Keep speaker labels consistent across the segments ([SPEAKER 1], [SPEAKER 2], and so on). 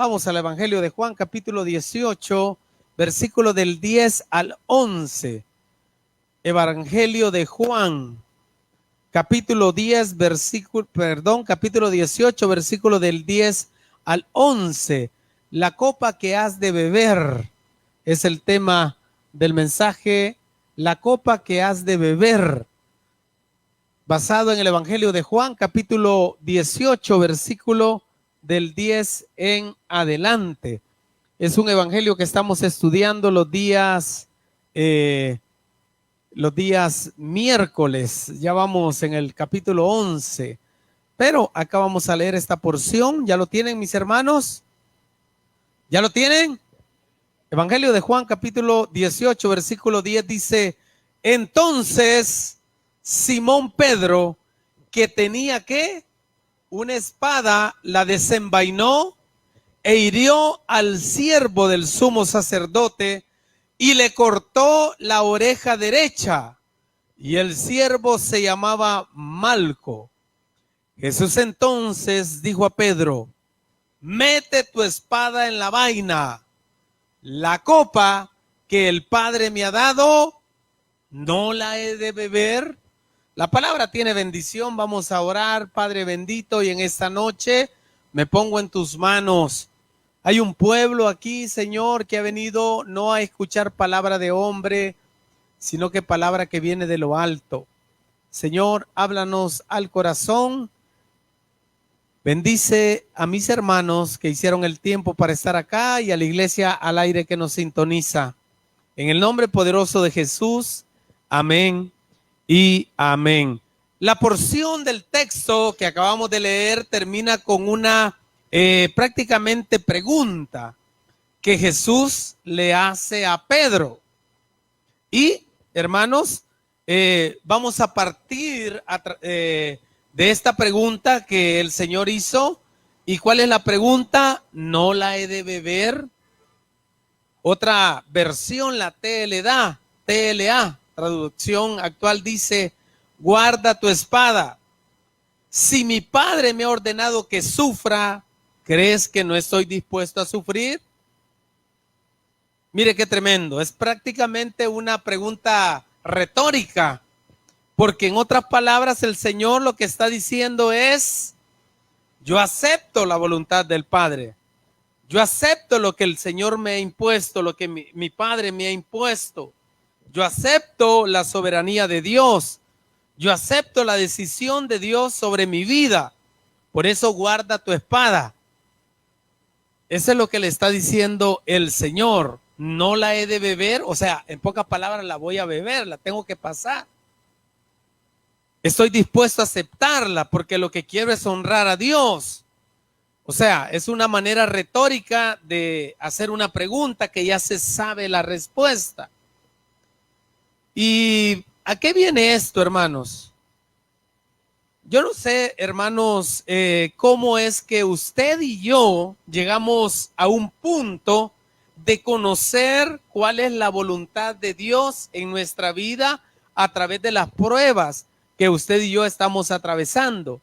[SPEAKER 1] Vamos al Evangelio de Juan, capítulo 18, versículo del 10 al 11. Evangelio de Juan, capítulo 18, versículo del 10 al 11. La copa que has de beber es el tema del mensaje. La copa que has de beber, basado en el Evangelio de Juan, capítulo 18, versículo del 10 en adelante. Es un evangelio que estamos estudiando los días miércoles. Ya vamos en el capítulo 11, pero acá vamos a leer esta porción. ¿Ya lo tienen, mis hermanos? ¿Ya lo tienen? Evangelio de Juan, capítulo 18, versículo 10 dice: entonces Simón Pedro, que tenía ¿qué? Una espada, la desenvainó e hirió al siervo del sumo sacerdote y le cortó la oreja derecha. Y el siervo se llamaba Malco. Jesús entonces dijo a Pedro: mete tu espada en la vaina. La copa que el Padre me ha dado, ¿no la he de beber? La palabra tiene bendición. Vamos a orar. Padre bendito, y en esta noche me pongo en tus manos. Hay un pueblo aquí, Señor, que ha venido no a escuchar palabra de hombre, sino que palabra que viene de lo alto. Señor, háblanos al corazón. Bendice a mis hermanos que hicieron el tiempo para estar acá y a la iglesia al aire que nos sintoniza. En el nombre poderoso de Jesús, amén y amén. La porción del texto que acabamos de leer termina con una prácticamente pregunta que Jesús le hace a Pedro. Y, hermanos, vamos a partir de esta pregunta que el Señor hizo. ¿Y cuál es la pregunta? ¿No la he de beber? Otra versión, la TLA, traducción actual, dice: guarda tu espada. Si mi Padre me ha ordenado que sufra, ¿crees que no estoy dispuesto a sufrir? Mire qué tremendo. Es prácticamente una pregunta retórica, porque en otras palabras el Señor lo que está diciendo es: yo acepto la voluntad del Padre. Yo acepto lo que el Señor me ha impuesto, lo que mi Padre me ha impuesto. Yo acepto la soberanía de Dios. Yo acepto la decisión de Dios sobre mi vida. Por eso guarda tu espada. Eso es lo que le está diciendo el Señor. No la he de beber, o sea, en pocas palabras, la voy a beber, la tengo que pasar. Estoy dispuesto a aceptarla porque lo que quiero es honrar a Dios. O sea, es una manera retórica de hacer una pregunta que ya se sabe la respuesta. ¿Y a qué viene esto, hermanos? Yo no sé, hermanos, cómo es que usted y yo llegamos a un punto de conocer cuál es la voluntad de Dios en nuestra vida a través de las pruebas que usted y yo estamos atravesando.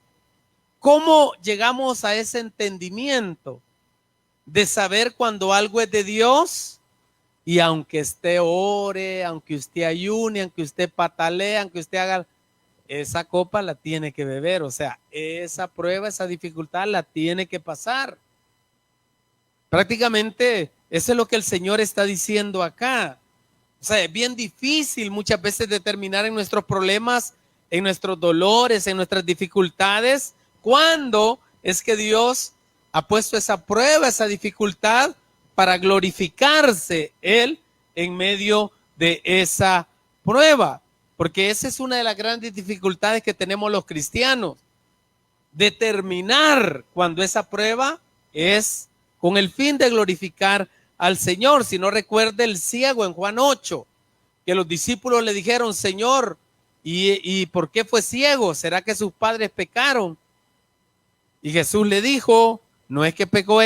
[SPEAKER 1] ¿Cómo llegamos a ese entendimiento de saber cuando algo es de Dios? Y aunque usted ore, aunque usted ayune, aunque usted patalee, aunque usted haga, esa copa la tiene que beber. O sea, esa prueba, esa dificultad la tiene que pasar. Prácticamente eso es lo que el Señor está diciendo acá. O sea, es bien difícil muchas veces determinar en nuestros problemas, en nuestros dolores, en nuestras dificultades, cuándo es que Dios ha puesto esa prueba, esa dificultad para glorificarse Él en medio de esa prueba. Porque esa es una de las grandes dificultades que tenemos los cristianos. Determinar cuando esa prueba es con el fin de glorificar al Señor. Si no, recuerde el ciego en Juan 8, que los discípulos le dijeron: Señor, ¿y por qué fue ciego? ¿Será que sus padres pecaron? Y Jesús le dijo: no es que pecó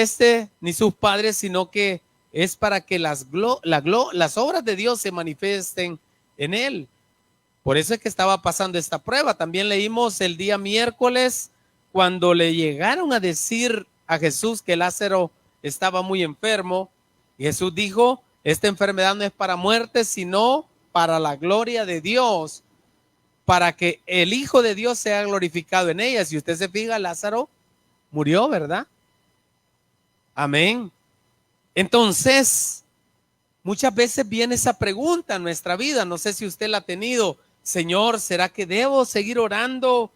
[SPEAKER 1] ni sus padres, sino que es para que las obras de Dios se manifiesten en él. Por eso es que estaba pasando esta prueba. También leímos el día miércoles cuando le llegaron a decir a Jesús que Lázaro estaba muy enfermo. Y Jesús dijo, esta enfermedad no es para muerte, sino para la gloria de Dios, para que el Hijo de Dios sea glorificado en ella. Si usted se fija, Lázaro murió, ¿verdad? Amén. Entonces, muchas veces viene esa pregunta en nuestra vida. No sé si usted la ha tenido. Señor, ¿será que debo seguir orando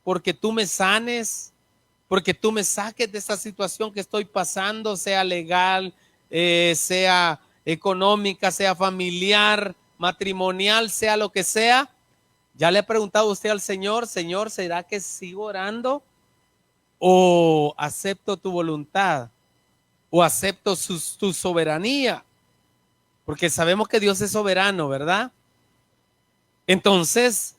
[SPEAKER 1] porque tú me sanes? Porque tú me saques de esta situación que estoy pasando, sea legal, sea económica, sea familiar, matrimonial, sea lo que sea. ¿Ya le ha preguntado usted al Señor, Señor, ¿será que sigo orando? ¿O acepto tu voluntad? ¿O acepto tu soberanía? Porque sabemos que Dios es soberano, ¿verdad? Entonces,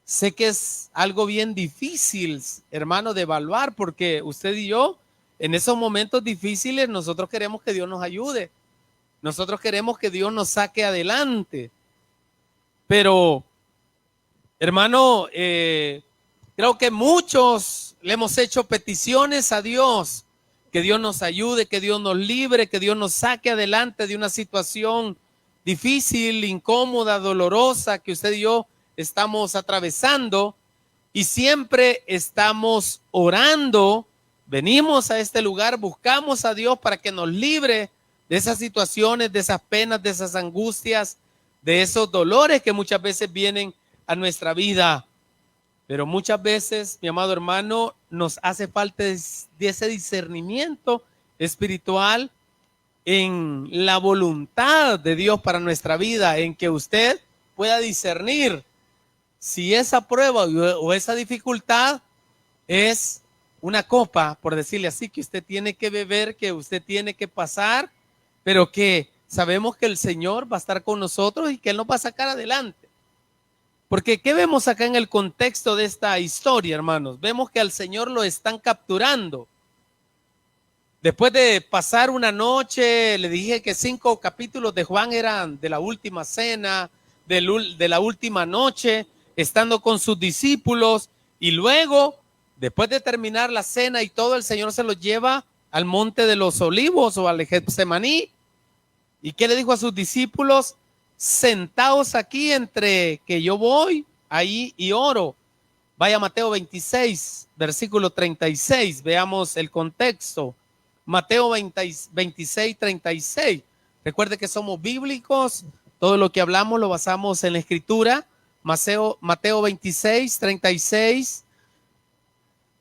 [SPEAKER 1] sé que es algo bien difícil, hermano, de evaluar, porque usted y yo, en esos momentos difíciles, nosotros queremos que Dios nos ayude. Nosotros queremos que Dios nos saque adelante. Pero, hermano, creo que muchos le hemos hecho peticiones a Dios, que Dios nos ayude, que Dios nos libre, que Dios nos saque adelante de una situación difícil, incómoda, dolorosa que usted y yo estamos atravesando, y siempre estamos orando. Venimos a este lugar, buscamos a Dios para que nos libre de esas situaciones, de esas penas, de esas angustias, de esos dolores que muchas veces vienen a nuestra vida. Pero muchas veces, mi amado hermano, nos hace falta de ese discernimiento espiritual en la voluntad de Dios para nuestra vida, en que usted pueda discernir si esa prueba o esa dificultad es una copa, por decirle así, que usted tiene que beber, que usted tiene que pasar, pero que sabemos que el Señor va a estar con nosotros y que Él nos va a sacar adelante. Porque ¿qué vemos acá en el contexto de esta historia, hermanos? Vemos que al Señor lo están capturando. Después de pasar una noche, le dije que 5 capítulos de Juan eran de la última cena, de la última noche, estando con sus discípulos, y luego, después de terminar la cena y todo, el Señor se los lleva al monte de los olivos o al Getsemaní. ¿Y qué le dijo a sus discípulos? Sentaos aquí entre que yo voy ahí y oro. Vaya Mateo 26, versículo 36, veamos el contexto. Mateo 26, 36. Recuerde que somos bíblicos, todo lo que hablamos lo basamos en la escritura. Mateo 26, 36.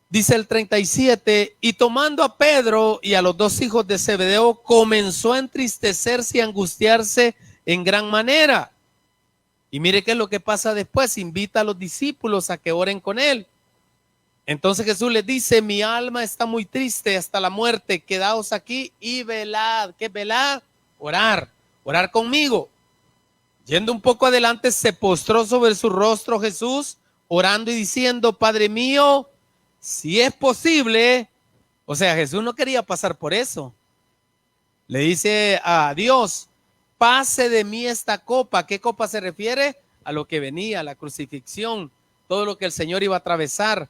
[SPEAKER 1] Dice el 37, y tomando a Pedro y a los 2 hijos de Zebedeo, comenzó a entristecerse y angustiarse en gran manera. Y mire qué es lo que pasa después, invita a los discípulos a que oren con él. Entonces Jesús les dice, mi alma está muy triste hasta la muerte, quedaos aquí y velad. ¿Qué velad? Orar, orar conmigo. Yendo un poco adelante, se postró sobre su rostro Jesús, orando y diciendo, Padre mío, si es posible. O sea, Jesús no quería pasar por eso. Le dice a Dios, pase de mí esta copa. ¿A qué copa se refiere? A lo que venía, a la crucifixión, todo lo que el Señor iba a atravesar.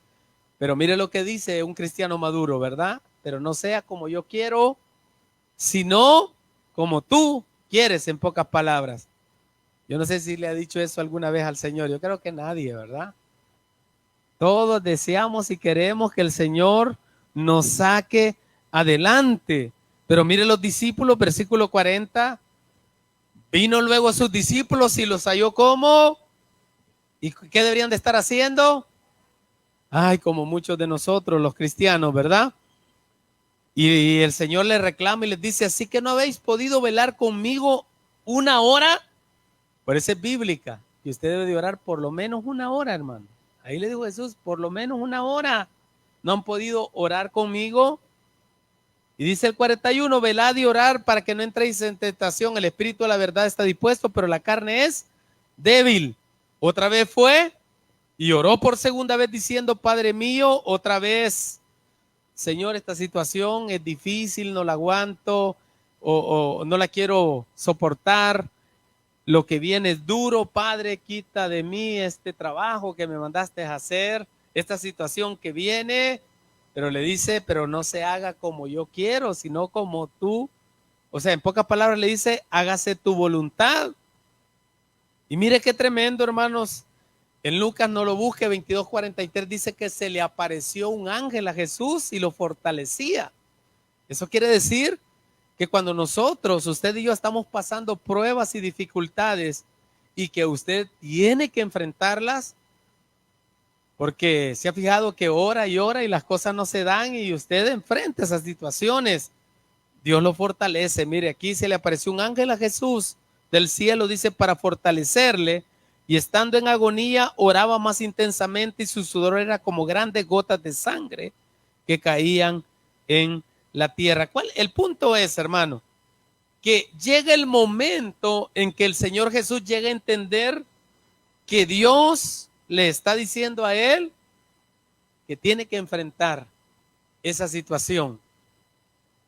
[SPEAKER 1] Pero mire lo que dice un cristiano maduro, ¿verdad? Pero no sea como yo quiero, sino como tú quieres, en pocas palabras. Yo no sé si le ha dicho eso alguna vez al Señor. Yo creo que nadie, ¿verdad? Todos deseamos y queremos que el Señor nos saque adelante. Pero mire los discípulos, versículo 40. Vino luego a sus discípulos y los halló como. ¿Y qué deberían de estar haciendo? Ay, como muchos de nosotros, los cristianos, ¿verdad? Y el Señor les reclama y les dice, así que no habéis podido velar conmigo una hora. Por eso es bíblica. Y usted debe de orar por lo menos una hora, hermano. Ahí le dijo Jesús, por lo menos una hora. ¿No han podido orar conmigo? Y dice el 41, velad y orar para que no entréis en tentación. El espíritu de la verdad está dispuesto, pero la carne es débil. Otra vez fue y oró por segunda vez diciendo, Padre mío, otra vez, Señor, esta situación es difícil, no la aguanto o no la quiero soportar. Lo que viene es duro, Padre, quita de mí este trabajo que me mandaste a hacer, esta situación que viene. pero le dice, pero no se haga como yo quiero, sino como tú. O sea, en pocas palabras le dice, hágase tu voluntad. Y mire qué tremendo, hermanos. En Lucas, no lo busque, 22:43 dice que se le apareció un ángel a Jesús y lo fortalecía. Eso quiere decir que cuando nosotros, usted y yo, estamos pasando pruebas y dificultades y que usted tiene que enfrentarlas, porque se ha fijado que ora y ora y las cosas no se dan y usted enfrenta esas situaciones, Dios lo fortalece. Mire, aquí se le apareció un ángel a Jesús del cielo, dice, para fortalecerle, y estando en agonía oraba más intensamente y su sudor era como grandes gotas de sangre que caían en la tierra. El punto es, hermano, que llega el momento en que el Señor Jesús llega a entender que Dios le está diciendo a él que tiene que enfrentar esa situación.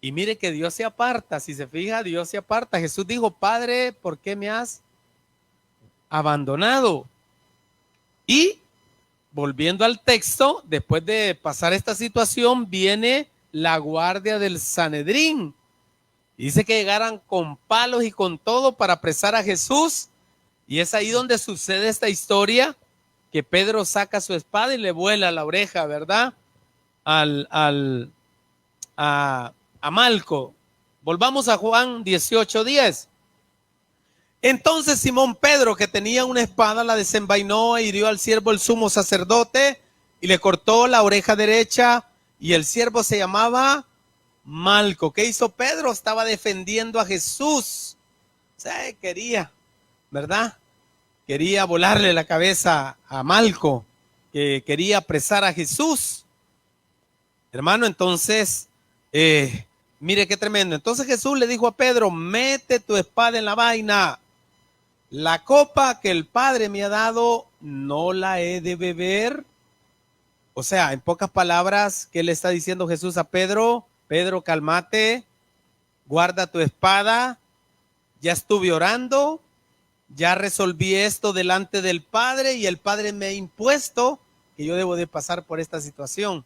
[SPEAKER 1] Y mire que Dios se aparta, si se fija, Dios se aparta. Jesús dijo, Padre, ¿por qué me has abandonado? Y volviendo al texto, después de pasar esta situación, viene la guardia del Sanedrín. Dice que llegaran con palos y con todo para apresar a Jesús. Y es ahí donde sucede esta historia, que Pedro saca su espada y le vuela la oreja, ¿verdad? A Malco. Volvamos a Juan 18:10. Entonces Simón Pedro, que tenía una espada, la desenvainó e hirió al siervo el sumo sacerdote y le cortó la oreja derecha, y el siervo se llamaba Malco. ¿Qué hizo Pedro? Estaba defendiendo a Jesús. O sea, quería, ¿verdad? Quería volarle la cabeza a Malco, que quería apresar a Jesús. Hermano, entonces, mire qué tremendo. Entonces Jesús le dijo a Pedro, mete tu espada en la vaina. La copa que el Padre me ha dado, no la he de beber. O sea, en pocas palabras, ¿qué le está diciendo Jesús a Pedro? Pedro, cálmate, guarda tu espada. Ya estuve orando, ya resolví esto delante del Padre y el Padre me ha impuesto que yo debo de pasar por esta situación.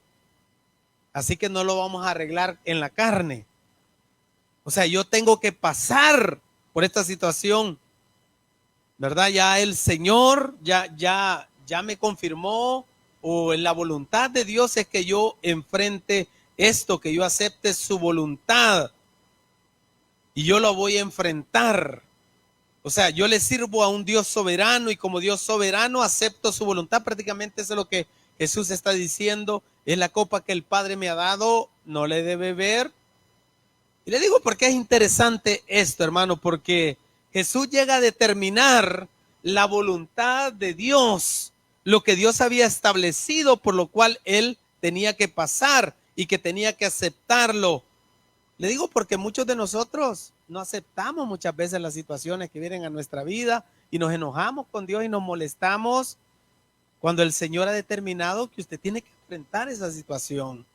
[SPEAKER 1] Así que no lo vamos a arreglar en la carne. O sea, yo tengo que pasar por esta situación, ¿verdad? Ya el Señor ya me confirmó, o en la voluntad de Dios es que yo enfrente esto, que yo acepte su voluntad y yo lo voy a enfrentar. O sea, yo le sirvo a un Dios soberano y como Dios soberano acepto su voluntad. Prácticamente eso es lo que Jesús está diciendo. Es la copa que el Padre me ha dado, no le debe beber. Y le digo porque es interesante esto, hermano, porque Jesús llega a determinar la voluntad de Dios, lo que Dios había establecido, por lo cual él tenía que pasar y que tenía que aceptarlo. Le digo porque muchos de nosotros no aceptamos muchas veces las situaciones que vienen a nuestra vida y nos enojamos con Dios y nos molestamos cuando el Señor ha determinado que usted tiene que enfrentar esa situación.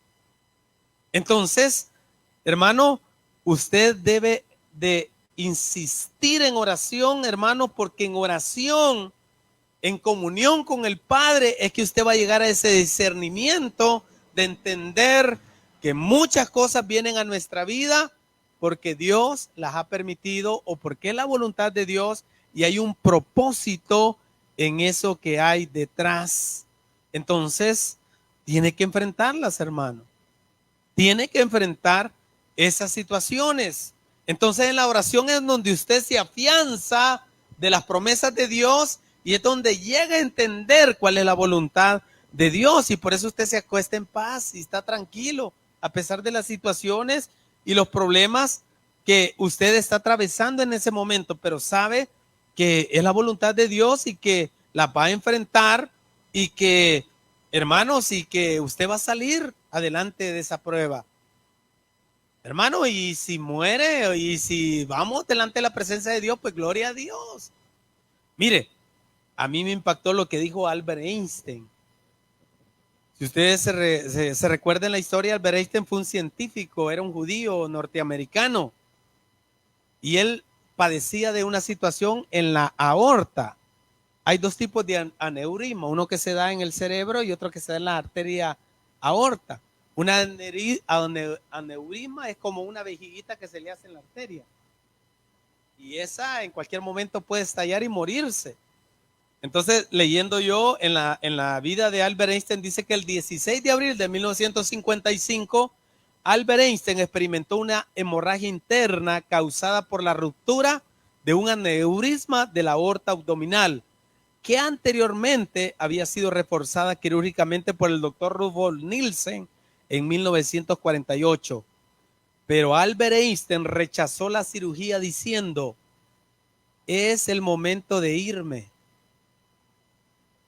[SPEAKER 1] Entonces, hermano, usted debe de insistir en oración, hermano, porque en oración, en comunión con el Padre, es que usted va a llegar a ese discernimiento de entender que muchas cosas vienen a nuestra vida porque Dios las ha permitido o porque es la voluntad de Dios y hay un propósito en eso que hay detrás. Entonces, tiene que enfrentarlas, hermano. Tiene que enfrentar esas situaciones. Entonces, en la oración es donde usted se afianza de las promesas de Dios y es donde llega a entender cuál es la voluntad de Dios, y por eso usted se acuesta en paz y está tranquilo a pesar de las situaciones y los problemas que usted está atravesando en ese momento, pero sabe que es la voluntad de Dios y que la va a enfrentar y que, hermanos, y que usted va a salir adelante de esa prueba. Hermano, y si muere y si vamos delante de la presencia de Dios, pues gloria a Dios. Mire, a mí me impactó lo que dijo Albert Einstein. Si ustedes se recuerdan la historia, Albert Einstein fue un científico, era un judío norteamericano y él padecía de una situación en la aorta. Hay dos tipos de aneurisma, uno que se da en el cerebro y otro que se da en la arteria aorta. Aneurisma es como una vejiguita que se le hace en la arteria. Y esa en cualquier momento puede estallar y morirse. Entonces, leyendo yo en la vida de Albert Einstein, dice que el 16 de abril de 1955, Albert Einstein experimentó una hemorragia interna causada por la ruptura de un aneurisma de la aorta abdominal, que anteriormente había sido reforzada quirúrgicamente por el doctor Rudolf Nielsen en 1948. Pero Albert Einstein rechazó la cirugía diciendo: es el momento de irme.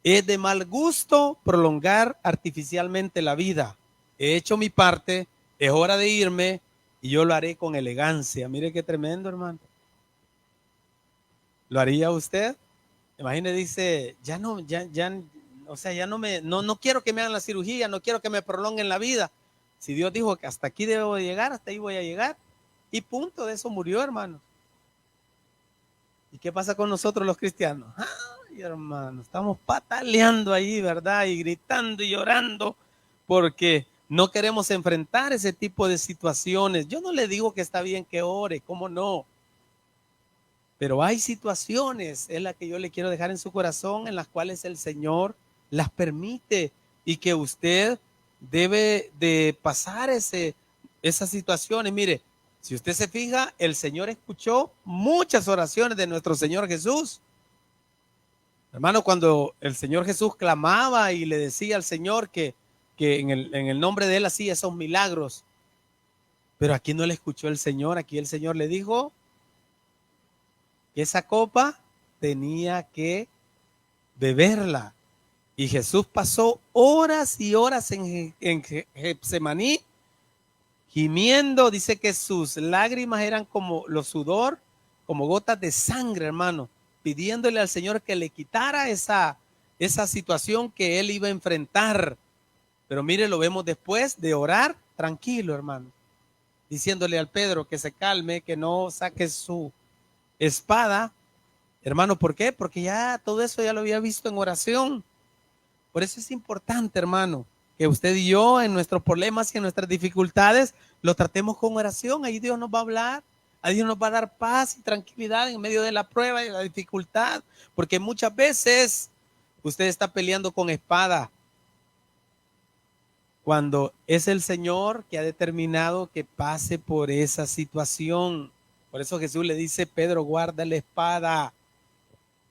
[SPEAKER 1] Es de mal gusto prolongar artificialmente la vida. He hecho mi parte, es hora de irme y yo lo haré con elegancia. Mire qué tremendo, hermano. ¿Lo haría usted? Imagínese, dice, no quiero que me hagan la cirugía, no quiero que me prolonguen la vida. Si Dios dijo que hasta aquí debo de llegar, hasta ahí voy a llegar. Y punto, de eso murió, hermano. ¿Y qué pasa con nosotros los cristianos? Ay, hermano, estamos pataleando ahí, ¿verdad? Y gritando y llorando porque no queremos enfrentar ese tipo de situaciones. Yo no le digo que está bien que ore, ¿cómo no? Pero hay situaciones, es la que yo le quiero dejar en su corazón, en las cuales el Señor las permite y que usted debe de pasar esas situaciones. Mire, si usted se fija, el Señor escuchó muchas oraciones de nuestro Señor Jesús. Hermano, cuando el Señor Jesús clamaba y le decía al Señor que en el nombre de Él hacía esos milagros, pero aquí no le escuchó el Señor, aquí el Señor le dijo que esa copa tenía que beberla. Y Jesús pasó horas y horas en Getsemaní, gimiendo. Dice que sus lágrimas eran como los sudor, como gotas de sangre, hermano, pidiéndole al Señor que le quitara esa situación que él iba a enfrentar. Pero mire, lo vemos después de orar tranquilo, hermano, diciéndole al Pedro que se calme, que no saque su espada. Hermano, ¿por qué? Porque ya todo eso ya lo había visto en oración. Por eso es importante, hermano, que usted y yo en nuestros problemas y en nuestras dificultades lo tratemos con oración. Ahí Dios nos va a hablar, ahí Dios nos va a dar paz y tranquilidad en medio de la prueba y la dificultad. Porque muchas veces usted está peleando con espada, cuando es el Señor que ha determinado que pase por esa situación. Por eso Jesús le dice: Pedro, guarda la espada.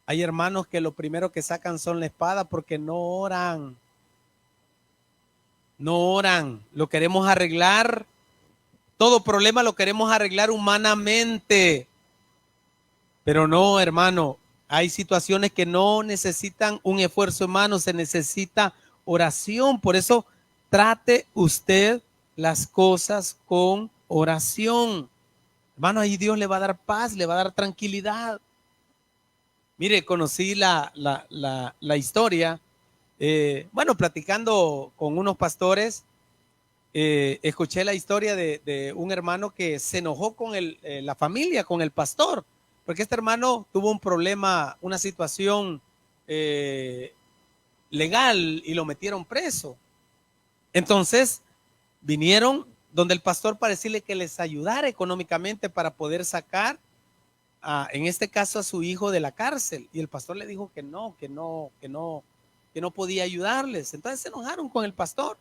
[SPEAKER 1] Hay hermanos que lo primero que sacan son la espada porque no oran. No oran. Lo queremos arreglar. Todo problema lo queremos arreglar humanamente. Pero no, hermano. Hay situaciones que no necesitan un esfuerzo humano, se necesita oración. Por eso trate usted las cosas con oración. Hermano, ahí Dios le va a dar paz, le va a dar tranquilidad. Mire, conocí la historia, bueno, platicando con unos pastores, escuché la historia de un hermano que se enojó con la familia, con el pastor, porque este hermano tuvo un problema, una situación legal y lo metieron preso. Entonces vinieron donde el pastor para decirle que les ayudara económicamente para poder sacar en este caso a su hijo de la cárcel, y el pastor le dijo que no podía ayudarles. Entonces se enojaron con el pastor.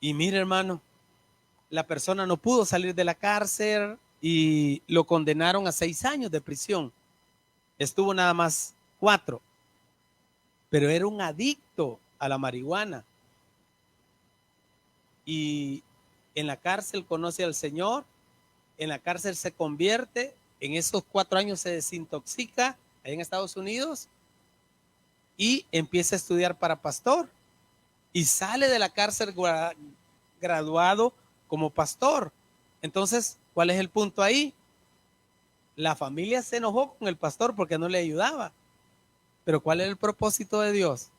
[SPEAKER 1] Y mire, hermano, la persona no pudo salir de la cárcel y lo condenaron a 6 años de prisión. Estuvo nada más 4, pero era un adicto a la marihuana. Y en la cárcel conoce al Señor, en la cárcel se convierte, en esos 4 años se desintoxica ahí en Estados Unidos y empieza a estudiar para pastor y sale de la cárcel graduado como pastor. Entonces, ¿cuál es el punto ahí? La familia se enojó con el pastor porque no le ayudaba. Pero ¿cuál es el propósito de Dios?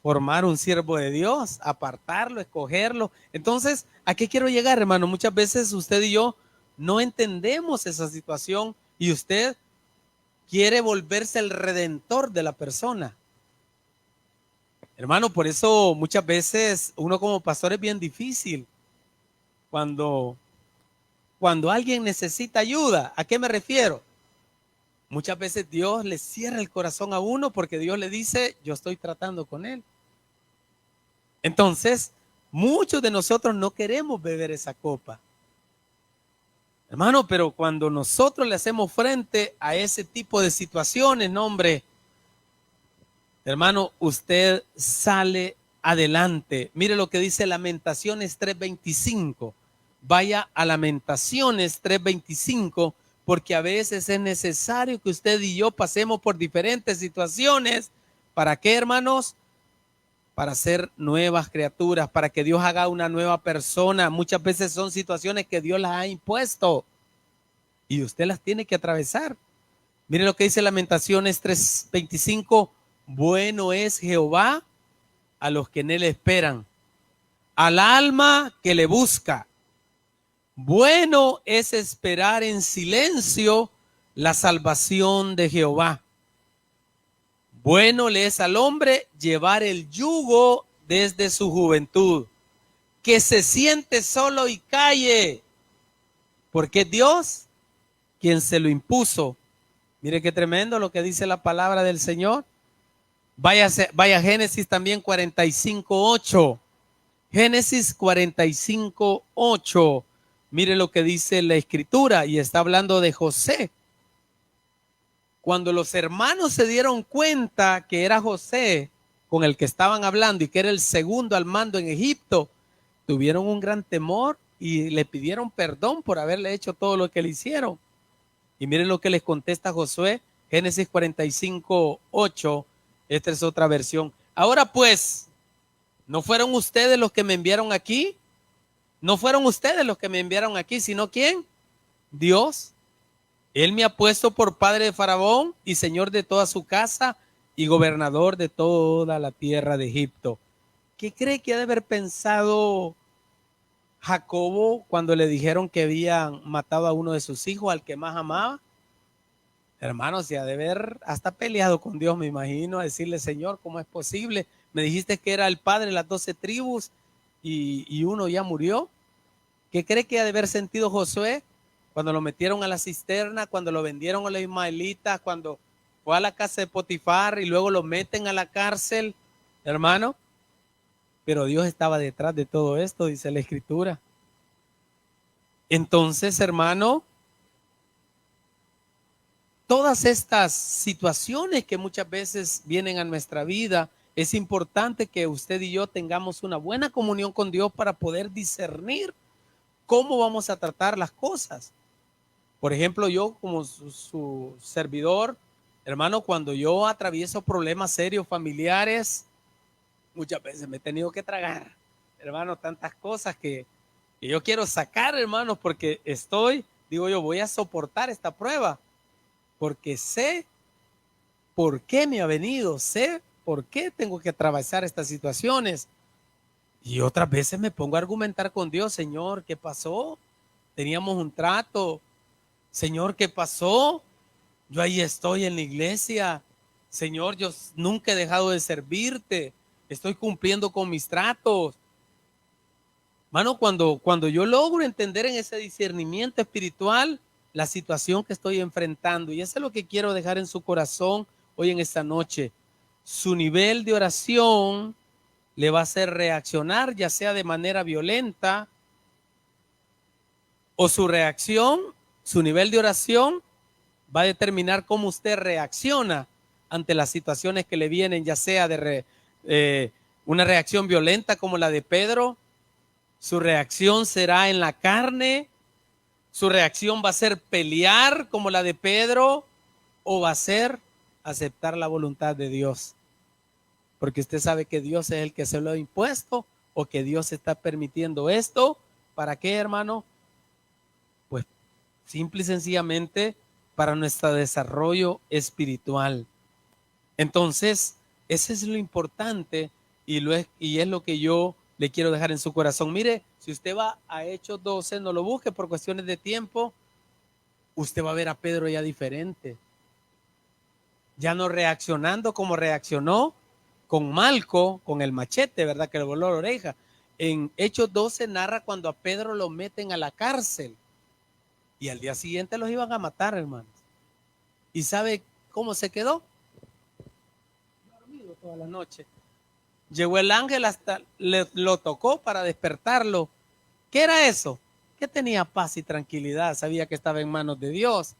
[SPEAKER 1] Formar un siervo de Dios, apartarlo, escogerlo. Entonces, ¿a qué quiero llegar, hermano? Muchas veces usted y yo no entendemos esa situación y usted quiere volverse el redentor de la persona. Hermano, por eso muchas veces uno como pastor es bien difícil cuando, cuando alguien necesita ayuda. ¿A qué me refiero? Muchas veces Dios le cierra el corazón a uno porque Dios le dice, yo estoy tratando con él. Entonces, muchos de nosotros no queremos beber esa copa. Hermano, pero cuando nosotros le hacemos frente a ese tipo de situaciones, no, hombre, hermano, usted sale adelante. Mire lo que dice Lamentaciones 3:25. Vaya a Lamentaciones 3:25, porque a veces es necesario que usted y yo pasemos por diferentes situaciones. ¿Para qué, hermanos? Para ser nuevas criaturas, para que Dios haga una nueva persona. Muchas veces son situaciones que Dios las ha impuesto y usted las tiene que atravesar. Mire lo que dice Lamentaciones 3:25. Bueno es Jehová a los que en él esperan, al alma que le busca. Bueno es esperar en silencio la salvación de Jehová. Bueno le es al hombre llevar el yugo desde su juventud, que se siente solo y calle, porque es Dios quien se lo impuso. Mire qué tremendo lo que dice la palabra del Señor. Vaya Génesis también 45:8. Génesis 45:8. Mire lo que dice la escritura y está hablando de José. Cuando los hermanos se dieron cuenta que era José con el que estaban hablando y que era el segundo al mando en Egipto, tuvieron un gran temor y le pidieron perdón por haberle hecho todo lo que le hicieron. Y miren lo que les contesta Josué, Génesis 45:8. Esta es otra versión. Ahora pues, ¿no fueron ustedes los que me enviaron aquí? No fueron ustedes los que me enviaron aquí, sino ¿quién? Dios. Él me ha puesto por padre de Faraón y señor de toda su casa y gobernador de toda la tierra de Egipto. ¿Qué cree que ha de haber pensado Jacobo cuando le dijeron que habían matado a uno de sus hijos, al que más amaba? Hermanos, se ha de haber hasta peleado con Dios, me imagino, a decirle, Señor, ¿cómo es posible? Me dijiste que era el padre de las 12 tribus y uno ya murió. ¿Qué cree que ha de haber sentido Josué cuando lo metieron a la cisterna, cuando lo vendieron a los ismaelitas, cuando fue a la casa de Potifar y luego lo meten a la cárcel, hermano? Pero Dios estaba detrás de todo esto, dice la escritura. Entonces, hermano, todas estas situaciones que muchas veces vienen a nuestra vida, es importante que usted y yo tengamos una buena comunión con Dios para poder discernir cómo vamos a tratar las cosas. Por ejemplo, yo como su servidor, hermano, cuando yo atravieso problemas serios familiares, muchas veces me he tenido que tragar, hermano, tantas cosas que yo quiero sacar, hermanos, porque digo yo, voy a soportar esta prueba, porque sé por qué me ha venido, sé por qué tengo que atravesar estas situaciones. Y otras veces me pongo a argumentar con Dios, Señor, ¿qué pasó? Teníamos un trato. Señor, ¿qué pasó? Yo ahí estoy en la iglesia. Señor, yo nunca he dejado de servirte. Estoy cumpliendo con mis tratos. Mano, cuando yo logro entender en ese discernimiento espiritual la situación que estoy enfrentando, y eso es lo que quiero dejar en su corazón hoy en esta noche, su nivel de oración le va a hacer reaccionar, ya sea de manera violenta, o su reacción, su nivel de oración va a determinar cómo usted reacciona ante las situaciones que le vienen, ya sea una reacción violenta como la de Pedro. Su reacción será en la carne, su reacción va a ser pelear como la de Pedro, o va a ser aceptar la voluntad de Dios. Porque usted sabe que Dios es el que se lo ha impuesto, o que Dios está permitiendo esto. ¿Para qué, hermano? Pues simple y sencillamente para nuestro desarrollo espiritual. Entonces, ese es lo importante y es lo que yo le quiero dejar en su corazón. Mire, si usted va a Hechos 12, no lo busque por cuestiones de tiempo, usted va a ver a Pedro ya diferente. Ya no reaccionando como reaccionó con Malco, con el machete, ¿verdad? Que le voló la oreja. En Hechos 12 narra cuando a Pedro lo meten a la cárcel y al día siguiente los iban a matar, hermanos. ¿Y sabe cómo se quedó? Dormido toda la noche. Llegó el ángel hasta lo tocó para despertarlo. ¿Qué era eso? Que tenía paz y tranquilidad, sabía que estaba en manos de Dios,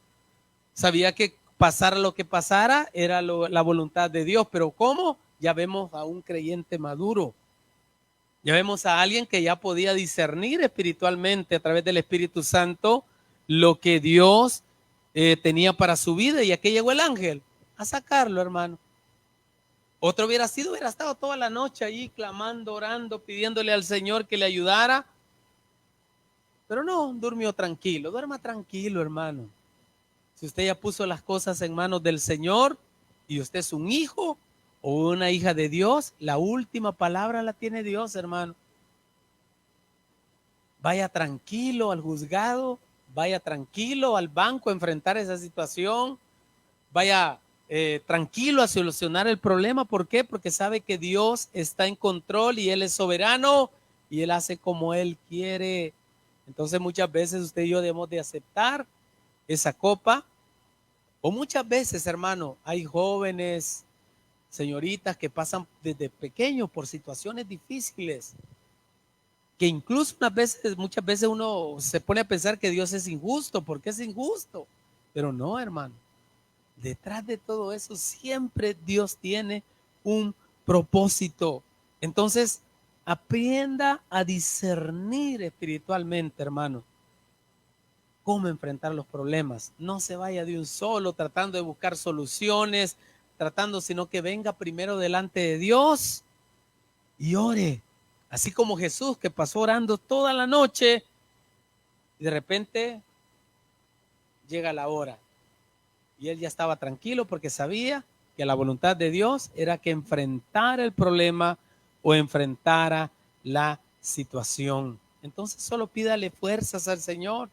[SPEAKER 1] sabía que pasara lo que pasara era la voluntad de Dios, pero ¿cómo? Ya vemos a un creyente maduro, ya vemos a alguien que ya podía discernir espiritualmente a través del Espíritu Santo lo que Dios tenía para su vida. Y aquí llegó el ángel a sacarlo, hermano. Otro hubiera estado toda la noche allí clamando, orando, pidiéndole al Señor que le ayudara. Pero no, durmió tranquilo. Duerma tranquilo, hermano. Si usted ya puso las cosas en manos del Señor y usted es un hijo o una hija de Dios, la última palabra la tiene Dios, hermano. Vaya tranquilo al juzgado, vaya tranquilo al banco a enfrentar esa situación, vaya tranquilo a solucionar el problema. ¿Por qué? Porque sabe que Dios está en control y Él es soberano y Él hace como Él quiere. Entonces muchas veces usted y yo debemos de aceptar esa copa. O muchas veces, hermano, hay jóvenes, señoritas que pasan desde pequeños por situaciones difíciles, que incluso muchas veces uno se pone a pensar que Dios es injusto. ¿Por qué es injusto? Pero no, hermano. Detrás de todo eso siempre Dios tiene un propósito. Entonces, aprenda a discernir espiritualmente, hermano, cómo enfrentar los problemas. No se vaya de un solo tratando de buscar soluciones, sino que venga primero delante de Dios y ore. Así como Jesús, que pasó orando toda la noche y de repente llega la hora. Y él ya estaba tranquilo porque sabía que la voluntad de Dios era que enfrentara el problema o enfrentara la situación. Entonces solo pídale fuerzas al Señor,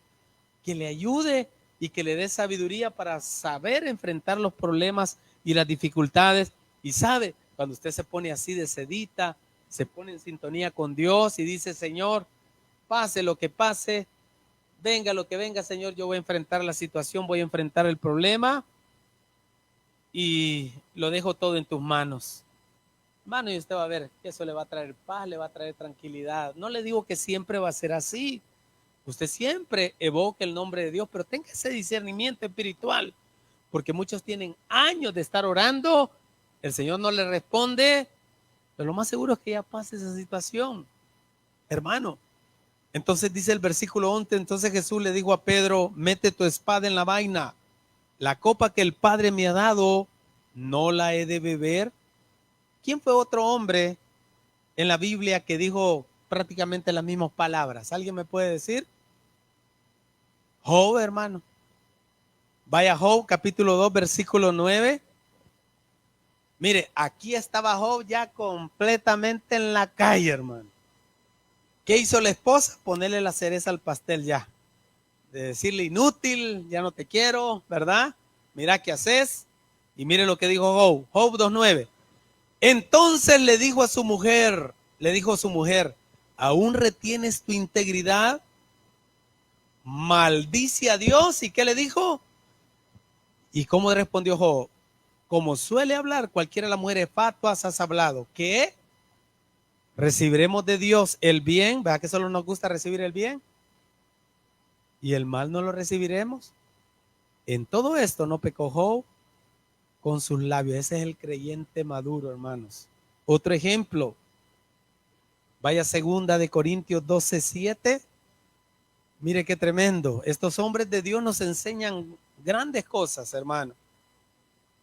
[SPEAKER 1] que le ayude y que le dé sabiduría para saber enfrentar los problemas y las dificultades. Y sabe, cuando usted se pone así de sedita, se pone en sintonía con Dios y dice: Señor, pase lo que pase, venga lo que venga, Señor, yo voy a enfrentar la situación, voy a enfrentar el problema y lo dejo todo en tus manos. Hermano, y usted va a ver que eso le va a traer paz, le va a traer tranquilidad. No le digo que siempre va a ser así. Usted siempre evoca el nombre de Dios, pero tenga ese discernimiento espiritual, porque muchos tienen años de estar orando, el Señor no le responde, pero lo más seguro es que ya pase esa situación, hermano. Entonces dice el versículo 11, entonces Jesús le dijo a Pedro: mete tu espada en la vaina, la copa que el Padre me ha dado, ¿no la he de beber? ¿Quién fue otro hombre en la Biblia que dijo prácticamente las mismas palabras? ¿Alguien me puede decir? Job, hermano. Vaya Job, capítulo 2, versículo 9. Mire, aquí estaba Job ya completamente en la calle, hermano. ¿Qué hizo la esposa? Ponerle la cereza al pastel ya. De decirle: inútil, ya no te quiero, ¿verdad? Mira qué haces. Y mire lo que dijo Job. Job 2:9. Entonces le dijo a su mujer, ¿aún retienes tu integridad? Maldice a Dios. ¿Y qué le dijo? ¿Y cómo respondió Job? Como suele hablar cualquiera de las mujeres fatuas, has hablado. ¿Qué? Recibiremos de Dios el bien. ¿Verdad que solo nos gusta recibir el bien? ¿Y el mal no lo recibiremos? En todo esto no pecó Job con sus labios. Ese es el creyente maduro, hermanos. Otro ejemplo. Vaya segunda de Corintios 12:7. Mire qué tremendo. Estos hombres de Dios nos enseñan grandes cosas, hermano.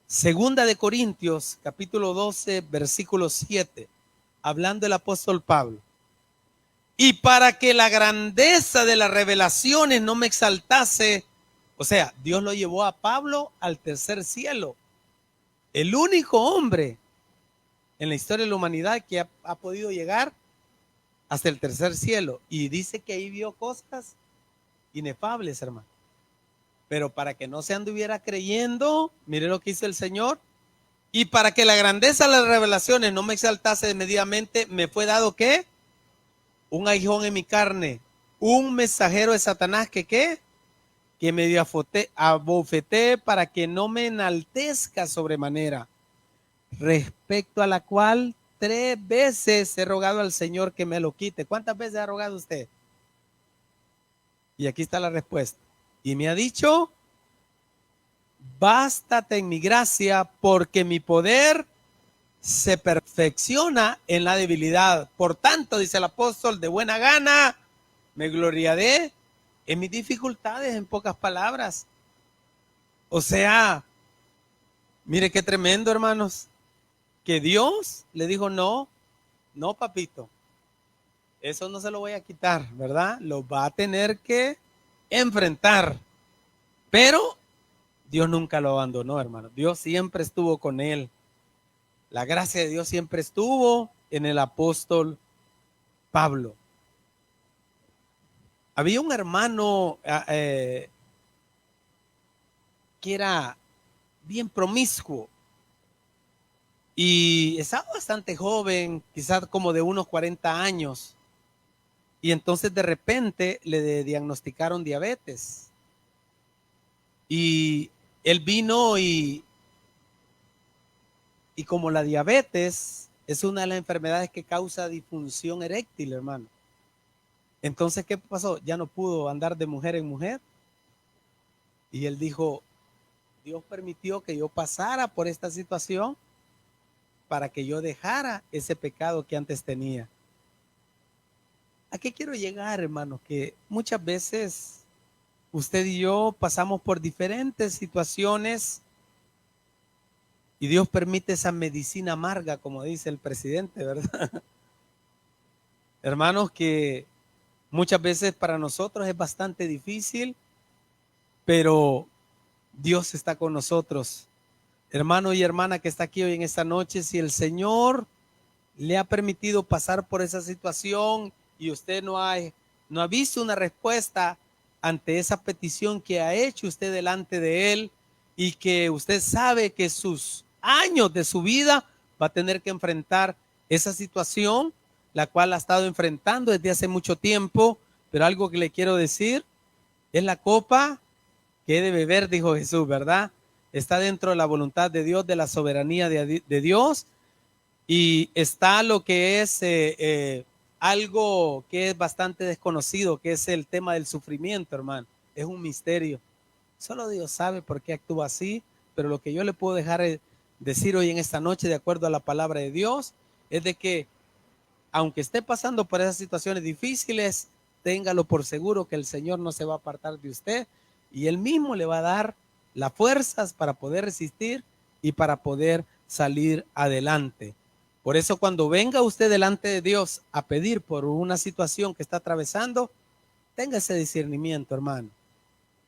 [SPEAKER 1] Segunda de Corintios, capítulo 12, versículo 7. Hablando el apóstol Pablo. Y para que la grandeza de las revelaciones no me exaltase, o sea, Dios lo llevó a Pablo al tercer cielo. El único hombre en la historia de la humanidad que ha podido llegar hasta el tercer cielo. Y dice que ahí vio cosas inefables, hermano. Pero para que no se anduviera creyendo, mire lo que hizo el Señor. Y para que la grandeza de las revelaciones no me exaltase desmedidamente, me fue dado ¿qué? Un aguijón en mi carne, un mensajero de Satanás que ¿qué? Que me abofeté para que no me enaltezca sobremanera, respecto a la cual 3 veces he rogado al Señor que me lo quite. ¿Cuántas veces ha rogado usted? Y aquí está la respuesta. Y me ha dicho, bástate en mi gracia, porque mi poder se perfecciona en la debilidad. Por tanto, dice el apóstol, de buena gana me gloriaré en mis dificultades, en pocas palabras. O sea, mire qué tremendo, hermanos, que Dios le dijo, no, no, papito, eso no se lo voy a quitar, ¿verdad? Lo va a tener que enfrentar. Pero Dios nunca lo abandonó, hermano. Dios siempre estuvo con él. La gracia de Dios siempre estuvo en el apóstol Pablo. Había un hermano que era bien promiscuo y estaba bastante joven, quizás como de unos 40 años. Y entonces de repente le diagnosticaron diabetes. Y él vino y como la diabetes es una de las enfermedades que causa disfunción eréctil, hermano. Entonces, ¿qué pasó? Ya no pudo andar de mujer en mujer. Y él dijo, Dios permitió que yo pasara por esta situación para que yo dejara ese pecado que antes tenía. ¿A qué quiero llegar, hermano? Que muchas veces usted y yo pasamos por diferentes situaciones y Dios permite esa medicina amarga, como dice el presidente, ¿verdad? Hermanos, que muchas veces para nosotros es bastante difícil, pero Dios está con nosotros. Hermano y hermana que está aquí hoy en esta noche, si el Señor le ha permitido pasar por esa situación y usted no ha visto una respuesta ante esa petición que ha hecho usted delante de Él y que usted sabe que sus años de su vida va a tener que enfrentar esa situación, la cual ha estado enfrentando desde hace mucho tiempo, pero algo que le quiero decir es la copa que he de beber, dijo Jesús, ¿verdad? Está dentro de la voluntad de Dios, de la soberanía de Dios, y está lo que es algo que es bastante desconocido, que es el tema del sufrimiento, hermano. Es un misterio. Solo Dios sabe por qué actúa así, pero lo que yo le puedo dejar decir hoy en esta noche, de acuerdo a la palabra de Dios, es de que aunque esté pasando por esas situaciones difíciles, téngalo por seguro que el Señor no se va a apartar de usted y Él mismo le va a dar las fuerzas para poder resistir y para poder salir adelante. Por eso cuando venga usted delante de Dios a pedir por una situación que está atravesando, tenga ese discernimiento, hermano,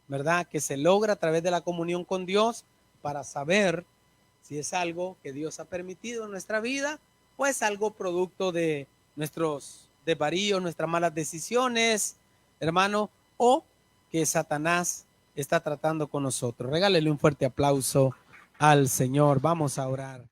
[SPEAKER 1] ¿verdad? Que se logra a través de la comunión con Dios para saber si es algo que Dios ha permitido en nuestra vida o es algo producto de nuestros desvaríos, nuestras malas decisiones, hermano, o que Satanás está tratando con nosotros. Regálele un fuerte aplauso al Señor. Vamos a orar.